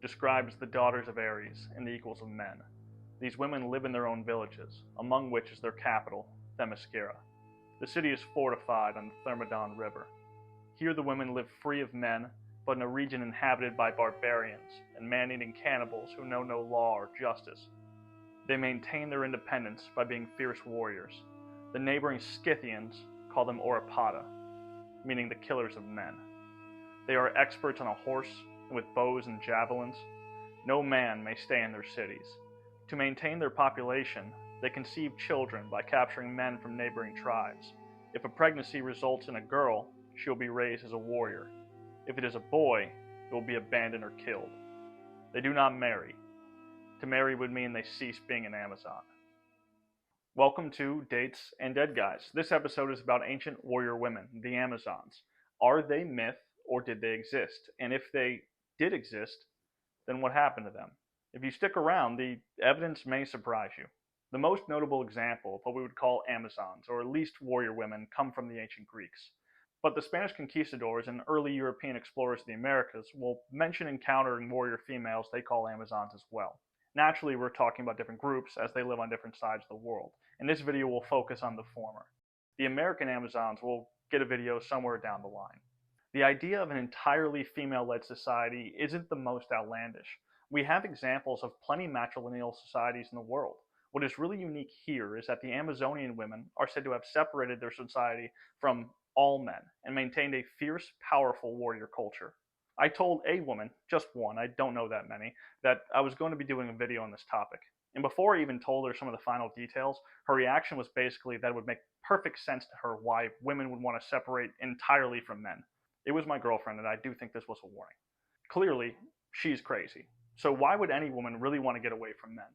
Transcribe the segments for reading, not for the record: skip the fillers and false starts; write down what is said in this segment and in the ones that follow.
describes the daughters of Ares and the equals of men. These women live in their own villages, among which is their capital, Themyscira. The city is fortified on the Thermodon River. Here the women live free of men, but in a region inhabited by barbarians and man-eating cannibals who know no law or justice. They maintain their independence by being fierce warriors. The neighboring Scythians call them Oripata, meaning the killers of men. They are experts on a horse, and with bows and javelins. No man may stay in their cities. To maintain their population, they conceive children by capturing men from neighboring tribes. If a pregnancy results in a girl, she will be raised as a warrior. If it is a boy, it will be abandoned or killed. They do not marry. To marry would mean they cease being an Amazon. Welcome to Dates and Dead Guys. This episode is about ancient warrior women, the Amazons. Are they myth or did they exist? And if they did exist, then what happened to them? If you stick around, the evidence may surprise you. The most notable example of what we would call Amazons, or at least warrior women, come from the ancient Greeks. But the Spanish conquistadors and early European explorers of the Americas will mention encountering warrior females they call Amazons as well. Naturally, we're talking about different groups as they live on different sides of the world, and this video will focus on the former. The American Amazons will get a video somewhere down the line. The idea of an entirely female-led society isn't the most outlandish. We have examples of plenty matrilineal societies in the world. What is really unique here is that the Amazonian women are said to have separated their society from all men and maintained a fierce, powerful warrior culture. I told a woman, just one, I don't know that many, that I was going to be doing a video on this topic. And before I even told her some of the final details, her reaction was basically that it would make perfect sense to her why women would want to separate entirely from men. It was my girlfriend, and I do think this was a warning. Clearly, she's crazy. So why would any woman really want to get away from men?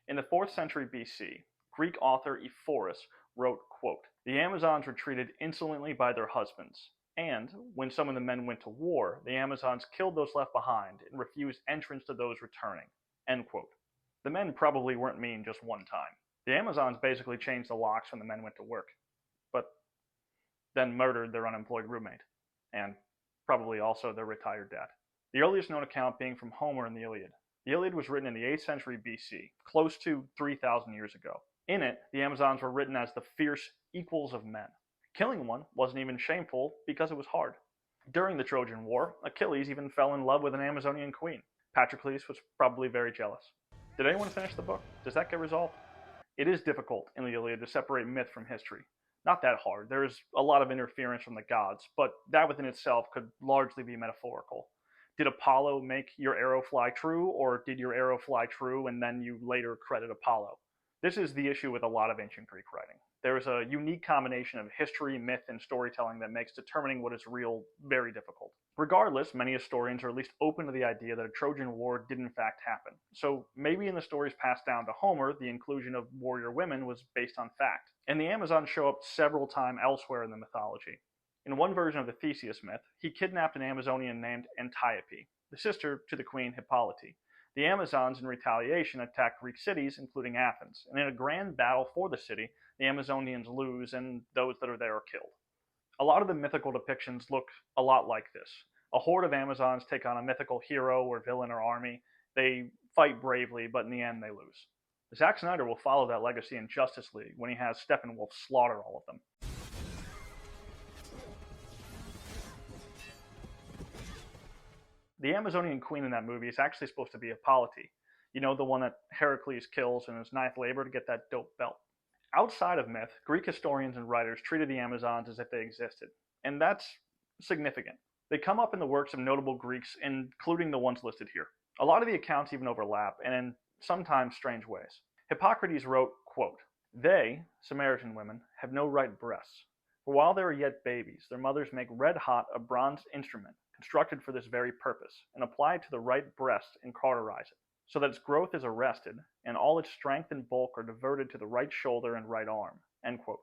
In the 4th century BC, Greek author Ephorus wrote, quote, "The Amazons were treated insolently by their husbands, and when some of the men went to war, the Amazons killed those left behind and refused entrance to those returning." End quote. The men probably weren't mean just one time. The Amazons basically changed the locks when the men went to work, but then murdered their unemployed roommate, and probably also their retired dad. The earliest known account being from Homer in the Iliad. The Iliad was written in the 8th century BC, close to 3,000 years ago. In it, the Amazons were written as the fierce equals of men. Killing one wasn't even shameful because it was hard. During the Trojan War, Achilles even fell in love with an Amazonian queen. Patroclus was probably very jealous. Did anyone finish the book? Does that get resolved? It is difficult in the Iliad to separate myth from history. Not that hard. There is a lot of interference from the gods, but that within itself could largely be metaphorical. Did Apollo make your arrow fly true, or did your arrow fly true and then you later credit Apollo? This is the issue with a lot of ancient Greek writing. There is a unique combination of history, myth, and storytelling that makes determining what is real very difficult. Regardless, many historians are at least open to the idea that a Trojan War did in fact happen. So maybe in the stories passed down to Homer, the inclusion of warrior women was based on fact. And the Amazons show up several times elsewhere in the mythology. In one version of the Theseus myth, he kidnapped an Amazonian named Antiope, the sister to the queen Hippolyte. The Amazons, in retaliation, attacked Greek cities, including Athens, and in a grand battle for the city, the Amazonians lose and those that are there are killed. A lot of the mythical depictions look a lot like this. A horde of Amazons take on a mythical hero or villain or army. They fight bravely, but in the end they lose. Zack Snyder will follow that legacy in Justice League when he has Steppenwolf slaughter all of them. The Amazonian queen in that movie is actually supposed to be Hippolyte. You know, the one that Heracles kills in his 9th labor to get that dope belt. Outside of myth, Greek historians and writers treated the Amazons as if they existed. And that's significant. They come up in the works of notable Greeks, including the ones listed here. A lot of the accounts even overlap, and in sometimes strange ways. Hippocrates wrote, quote, "They, Samaritan women, have no right breasts. For while they are yet babies, their mothers make red-hot a bronze instrument, constructed for this very purpose, and apply it to the right breast and cauterize it, so that its growth is arrested, and all its strength and bulk are diverted to the right shoulder and right arm." End quote.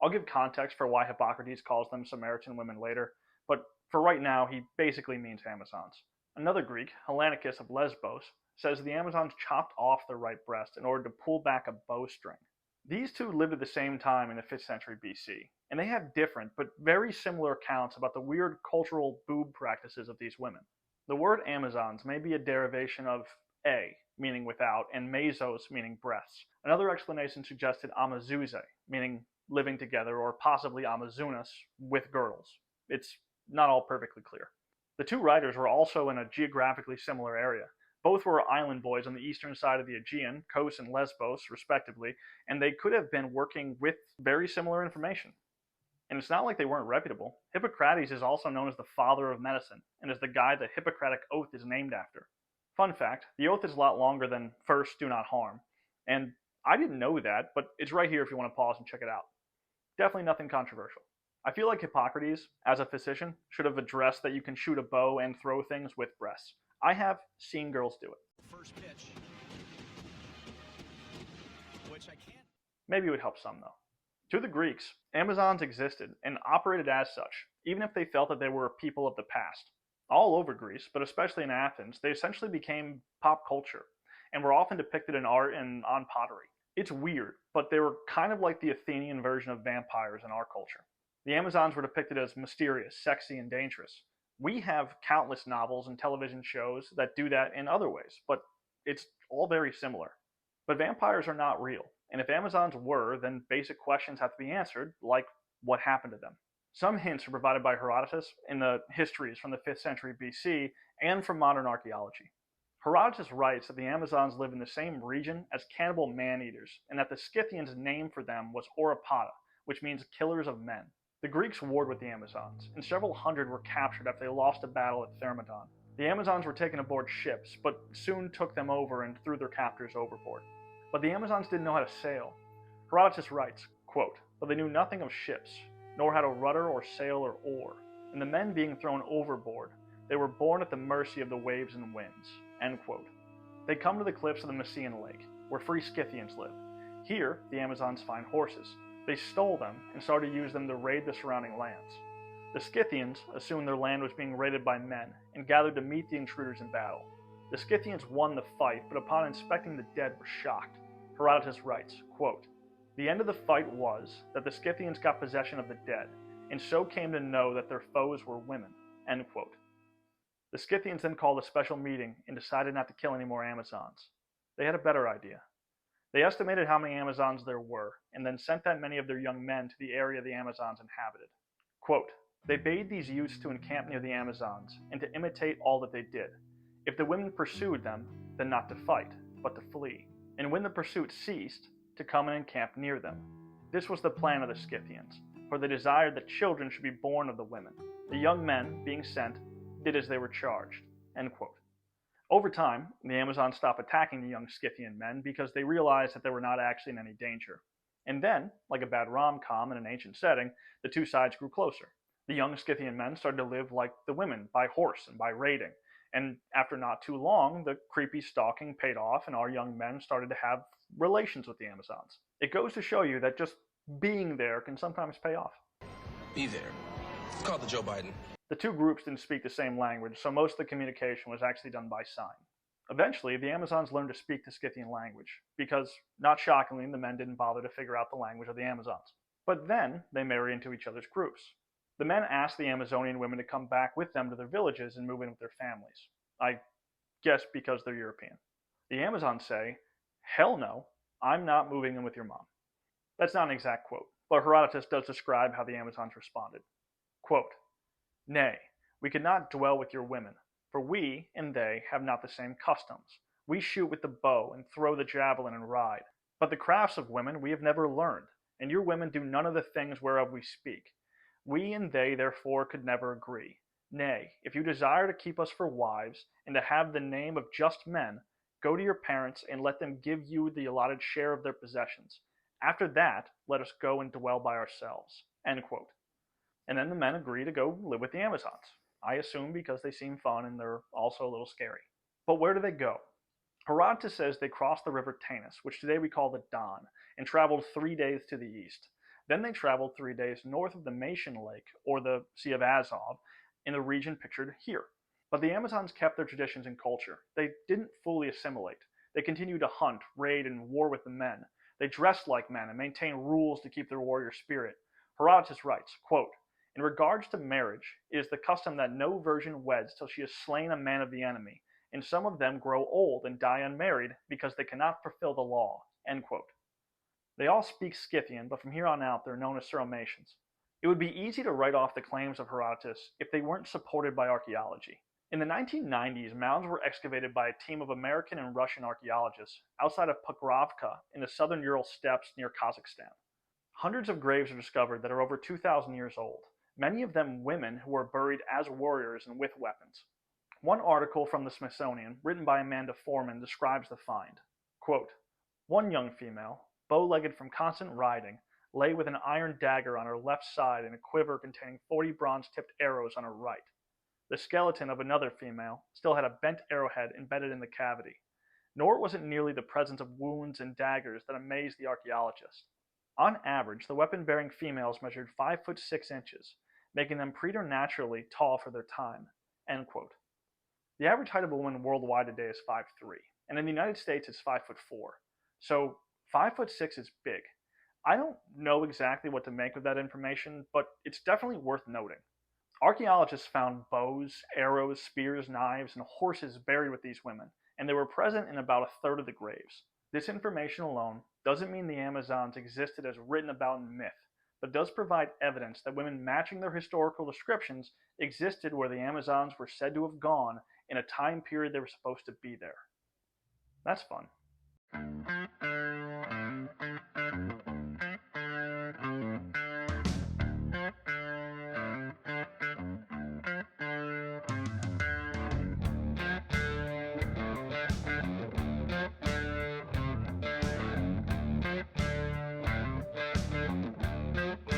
I'll give context for why Hippocrates calls them Samaritan women later, but for right now, he basically means Amazons. Another Greek, Hellanicus of Lesbos, says the Amazons chopped off their right breast in order to pull back a bowstring. These two lived at the same time in the 5th century BC, and they have different but very similar accounts about the weird cultural boob practices of these women. The word Amazons may be a derivation of a, meaning without, and mesos, meaning breasts. Another explanation suggested Amazuze, meaning living together, or possibly Amazunas, with girdles. It's not all perfectly clear. The two writers were also in a geographically similar area. Both were island boys on the eastern side of the Aegean, Kos and Lesbos, respectively, and they could have been working with very similar information. And it's not like they weren't reputable. Hippocrates is also known as the father of medicine, and is the guy the Hippocratic Oath is named after. Fun fact, the oath is a lot longer than first do not harm. And I didn't know that, but it's right here if you want to pause and check it out. Definitely nothing controversial. I feel like Hippocrates, as a physician, should have addressed that you can shoot a bow and throw things with breasts. I have seen girls do it. First pitch. Which I can't. Maybe it would help some, though. To the Greeks, Amazons existed and operated as such, even if they felt that they were people of the past. All over Greece, but especially in Athens, they essentially became pop culture, and were often depicted in art and on pottery. It's weird, but they were kind of like the Athenian version of vampires in our culture. The Amazons were depicted as mysterious, sexy, and dangerous. We have countless novels and television shows that do that in other ways, but it's all very similar. But vampires are not real, and if Amazons were, then basic questions have to be answered, like what happened to them. Some hints are provided by Herodotus in the Histories from the 5th century BC and from modern archaeology. Herodotus writes that the Amazons live in the same region as cannibal man-eaters, and that the Scythians' name for them was Oripata, which means killers of men. The Greeks warred with the Amazons, and several hundred were captured after they lost a battle at Thermodon. The Amazons were taken aboard ships, but soon took them over and threw their captors overboard. But the Amazons didn't know how to sail. Herodotus writes, quote, "But they knew nothing of ships, nor had a rudder or sail or oar, and the men being thrown overboard, they were borne at the mercy of the waves and winds." End quote. They come to the cliffs of the Mysian Lake, where free Scythians live. Here, the Amazons find horses. They stole them and started to use them to raid the surrounding lands. The Scythians assumed their land was being raided by men and gathered to meet the intruders in battle. The Scythians won the fight, but upon inspecting the dead were shocked. Herodotus writes, quote, "The end of the fight was that the Scythians got possession of the dead, and so came to know that their foes were women." End quote. The Scythians then called a special meeting and decided not to kill any more Amazons. They had a better idea. They estimated how many Amazons there were, and then sent that many of their young men to the area the Amazons inhabited. Quote, "They bade these youths to encamp near the Amazons, and to imitate all that they did. If the women pursued them, then not to fight, but to flee. And when the pursuit ceased, to come and encamp near them. This was the plan of the Scythians, for they desired that children should be born of the women. The young men, being sent, did as they were charged." End quote. Over time, the Amazons stopped attacking the young Scythian men because they realized that they were not actually in any danger. And then, like a bad rom-com in an ancient setting, the two sides grew closer. The young Scythian men started to live like the women, by horse and by raiding. And after not too long, the creepy stalking paid off and our young men started to have relations with the Amazons. It goes to show you that just being there can sometimes pay off. Be there. Call the Joe Biden. The two groups didn't speak the same language, so most of the communication was actually done by sign. Eventually, the Amazons learned to speak the Scythian language, because, not shockingly, the men didn't bother to figure out the language of the Amazons. But then, they married into each other's groups. The men asked the Amazonian women to come back with them to their villages and move in with their families. I guess because they're European. The Amazons say, "Hell no, I'm not moving in with your mom." That's not an exact quote, but Herodotus does describe how the Amazons responded. Quote, "Nay, we could not dwell with your women, for we and they have not the same customs. We shoot with the bow and throw the javelin and ride. But the crafts of women we have never learned, and your women do none of the things whereof we speak. We and they therefore could never agree. Nay, if you desire to keep us for wives, and to have the name of just men, go to your parents and let them give you the allotted share of their possessions. After that, let us go and dwell by ourselves." End quote. And then the men agree to go live with the Amazons. I assume because they seem fun and they're also a little scary. But where do they go? Herodotus says they crossed the river Tanis, which today we call the Don, and traveled 3 days to the east. Then they traveled 3 days north of the Mysian Lake, or the Sea of Azov, in the region pictured here. But the Amazons kept their traditions and culture. They didn't fully assimilate. They continued to hunt, raid, and war with the men. They dressed like men and maintained rules to keep their warrior spirit. Herodotus writes, quote, In regards to marriage, it is the custom that no virgin weds till she has slain a man of the enemy, and some of them grow old and die unmarried because they cannot fulfill the law. End quote. They all speak Scythian, but from here on out they're known as Sarmatians. It would be easy to write off the claims of Herodotus if they weren't supported by archaeology. In the 1990s, mounds were excavated by a team of American and Russian archaeologists outside of Pokrovka in the southern Ural steppes near Kazakhstan. Hundreds of graves are discovered that are over 2,000 years old, many of them women who were buried as warriors and with weapons. One article from the Smithsonian, written by Amanda Foreman, describes the find. Quote, "One young female, bow-legged from constant riding, lay with an iron dagger on her left side and a quiver containing 40 bronze-tipped arrows on her right. The skeleton of another female still had a bent arrowhead embedded in the cavity. Nor was it nearly the presence of wounds and daggers that amazed the archaeologist. On average, the weapon-bearing females measured 5 foot 6 inches, making them preternaturally tall for their time." End quote. The average height of a woman worldwide today is 5'3", and in the United States it's 5'4". So 5'6" is big. I don't know exactly what to make of that information, but it's definitely worth noting. Archaeologists found bows, arrows, spears, knives, and horses buried with these women, and they were present in about a third of the graves. This information alone doesn't mean the Amazons existed as written about in myth, but does provide evidence that women matching their historical descriptions existed where the Amazons were said to have gone in a time period they were supposed to be there. That's fun.